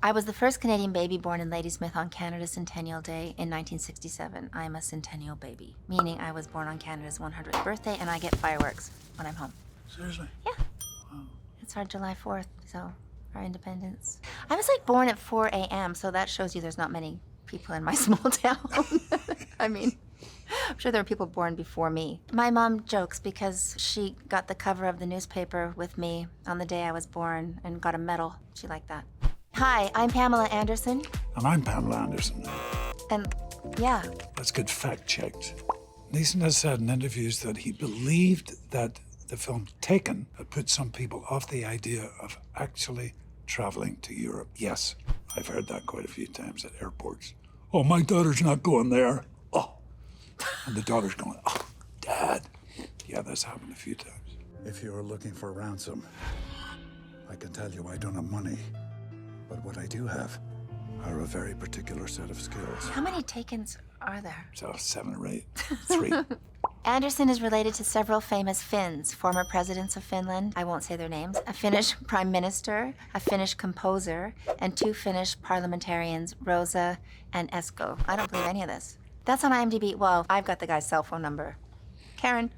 I was the first Canadian baby born in Ladysmith on Canada's Centennial Day in 1967. I'm a centennial baby, meaning I was born on Canada's 100th birthday and I get fireworks when I'm home. Seriously? Yeah. Wow. It's our July 4th, so our independence. I was like born at 4 a.m., so that shows you there's not many people in my small town. I mean, I'm sure there were people born before me. My mom jokes because she got the cover of the newspaper with me on the day I was born and got a medal. She liked that. Hi, I'm Pamela Anderson. And I'm Pamela Anderson. And yeah. Let's get fact-checked. Neeson has said in interviews that he believed that the film Taken had put some people off the idea of actually traveling to Europe. Yes, I've heard that quite a few times at airports. Oh, my daughter's not going there. Oh. And the daughter's going, oh, Dad. Yeah, that's happened a few times. If you're looking for ransom, I can tell you I don't have money. But what I do have are a very particular set of skills. How many Takens are there? So 7 or 8. 3. Anderson is related to several famous Finns, former presidents of Finland, I won't say their names, a Finnish prime minister, a Finnish composer, and 2 Finnish parliamentarians, Rosa and Esko. I don't believe any of this. That's on IMDb. Well, I've got the guy's cell phone number. Karen.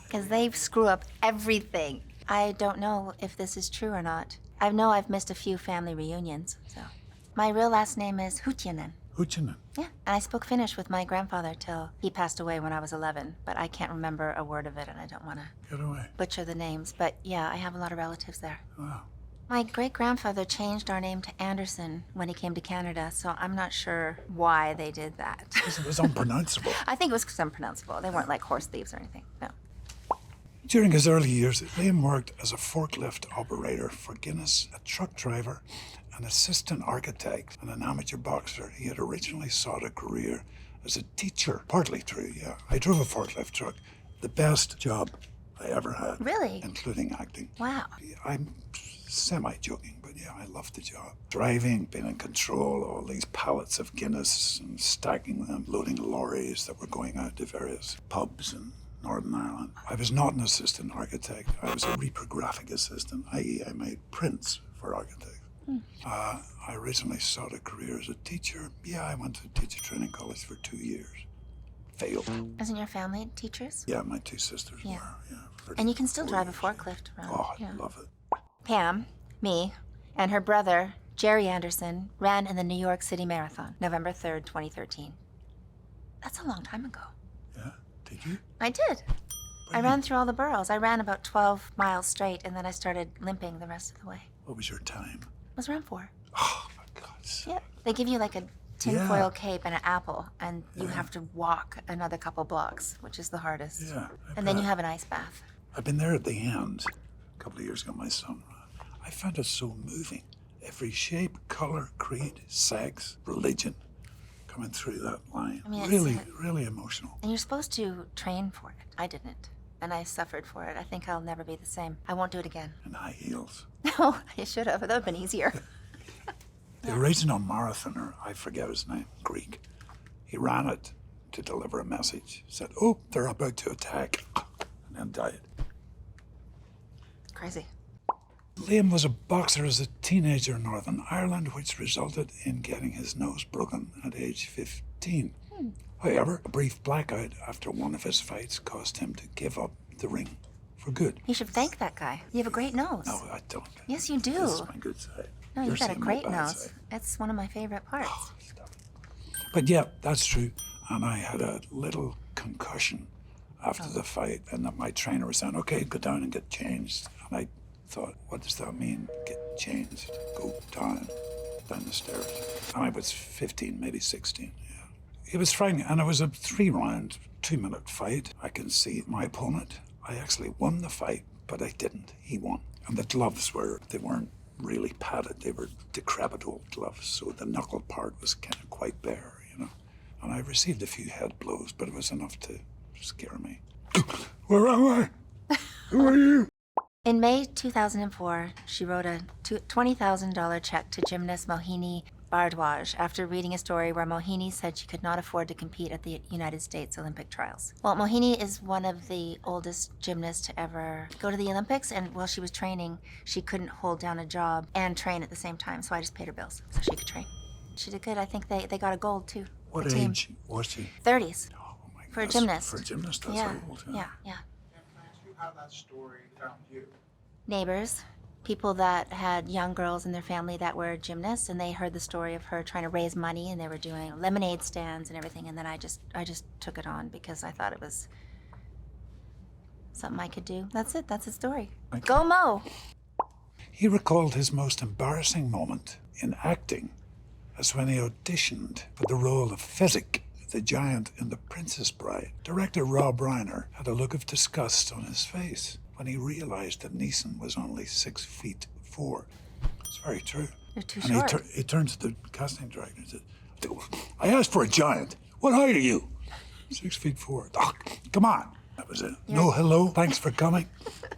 Because they screw up everything. I don't know if this is true or not. I know I've missed a few family reunions, so. My real last name is Hutjanen. Hutjanen? Yeah, and I spoke Finnish with my grandfather till he passed away when I was 11, but I can't remember a word of it and I don't want to Get away. butcher the names. But yeah, I have a lot of relatives there. Wow. My great-grandfather changed our name to Anderson when he came to Canada, so I'm not sure why they did that. Because it was unpronounceable. I think it was unpronounceable. They weren't like horse thieves or anything, no. During his early years, Liam worked as a forklift operator for Guinness, a truck driver, an assistant architect, and an amateur boxer. He had originally sought a career as a teacher. Partly true, yeah. I drove a forklift truck. The best job I ever had. Really? Including acting. Wow. I'm semi-joking, but yeah, I loved the job. Driving, being in control, all these pallets of Guinness and stacking them, loading lorries that were going out to various pubs in Northern Ireland. I was not an assistant architect. I was a reprographic assistant, i.e. I made prints for architects. I originally sought a career as a teacher. Yeah, I went to teacher training college for 2 years. Failed. Isn't your family teachers? Yeah, my 2 sisters Yeah. were. Yeah, And you can still drive a forklift around. Oh, I yeah. love it. Pam, me, and her brother, Jerry Anderson, ran in the New York City Marathon, November 3rd, 2013. That's a long time ago. Yeah, did you? I did. I ran through all the boroughs. I ran about 12 miles straight, and then I started limping the rest of the way. What was your time? It was around 4. Oh, my God. Yeah. They give you like a tinfoil cape and an apple, and you have to walk another couple blocks, which is the hardest. Yeah. And then you have an ice bath. I've been there at the end. A couple of years ago, my son ran. I found it so moving. Every shape, color, creed, sex, religion coming through that line. I mean, really emotional. And you're supposed to train for it. I didn't. And I suffered for it. I think I'll never be the same. I won't do it again. In high heels. No, I should have. That would have been easier. The original marathoner, I forget his name, Greek, he ran it to deliver a message. Said, oh, they're about to attack, and then died. Crazy. Liam was a boxer as a teenager in Northern Ireland, which resulted in getting his nose broken at age 15. However, a brief blackout after one of his fights caused him to give up the ring for good. You should thank that guy. You have a great nose. No, I don't. Yes, you do. This is my good side. No, You're you've got a seeing my great bad nose. side. It's one of my favorite parts. Oh, stop it. But yeah, that's true. And I had a little concussion after the fight, and my trainer was saying, okay, go down and get changed. And I thought, what does that mean, get changed? Go down the stairs. And I was 15, maybe 16, yeah. It was frightening, and it was a 3-round, 2-minute fight. I can see my opponent. I actually won the fight, but I didn't. He won. And the gloves they weren't really padded. They were decrepit old gloves, so the knuckle part was kind of quite bare, you know. And I received a few head blows, but it was enough to scare me. Where am I? Who are you? In May 2004, she wrote a $20,000 check to gymnast Mohini Bardwaj after reading a story where Mohini said she could not afford to compete at the United States Olympic trials. Well, Mohini is one of the oldest gymnasts to ever go to the Olympics, and while she was training, she couldn't hold down a job and train at the same time, so I just paid her bills so she could train. She did good. I think they got a gold, too. What the team. age was she? 30s. Oh my For a goodness. gymnast. For a gymnast, that's Yeah, old. yeah. And can I ask you how that story found you? Neighbors, people that had young girls in their family that were gymnasts, and they heard the story of her trying to raise money, and they were doing lemonade stands and everything, and then I just took it on because I thought it was something I could do. That's it. That's the story. Thank Go Mo! He recalled his most embarrassing moment in acting as when he auditioned for the role of Fezzik, the giant in The Princess Bride. Director Rob Reiner had a look of disgust on his face when he realized that Neeson was only 6'4". It's very true. You're too And short. he turned to the casting director and said, I asked for a giant. What height are you? 6'4". Oh, come on. That was it. No hello, thanks for coming.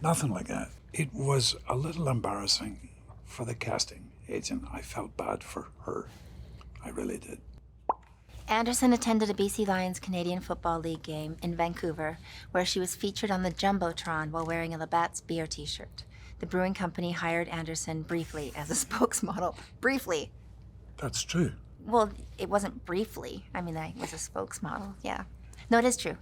Nothing like that. It was a little embarrassing for the casting agent. I felt bad for her. I really did. Anderson attended a BC Lions Canadian Football League game in Vancouver, where she was featured on the jumbotron while wearing a Labatt's beer t-shirt. The brewing company hired Anderson briefly as a spokesmodel. Briefly. That's true. Well, it wasn't briefly. I mean, I was a spokesmodel, yeah. No, it is true.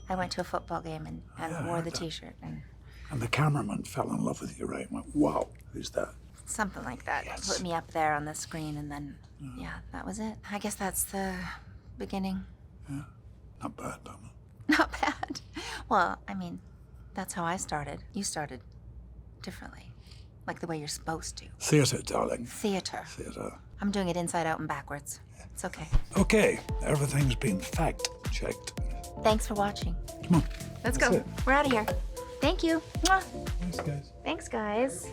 I went to a football game and Yeah, I wore heard the that. t-shirt and And the cameraman fell in love with you, right? And went, wow, who's that? something like that. Yes. Put me up there on the screen, and then, yeah, that was it. I guess that's the beginning. Not bad, Pamela. Not bad. Well, I mean, that's how I started. You started differently, like the way you're supposed to. Theatre, darling. Theater. Theatre. I'm doing it inside out and backwards. It's okay. Okay, everything's been fact-checked. Thanks for watching. Come on. Let's That's go. it. We're out of here. Thank you. Mwah. Thanks, guys. Thanks, guys.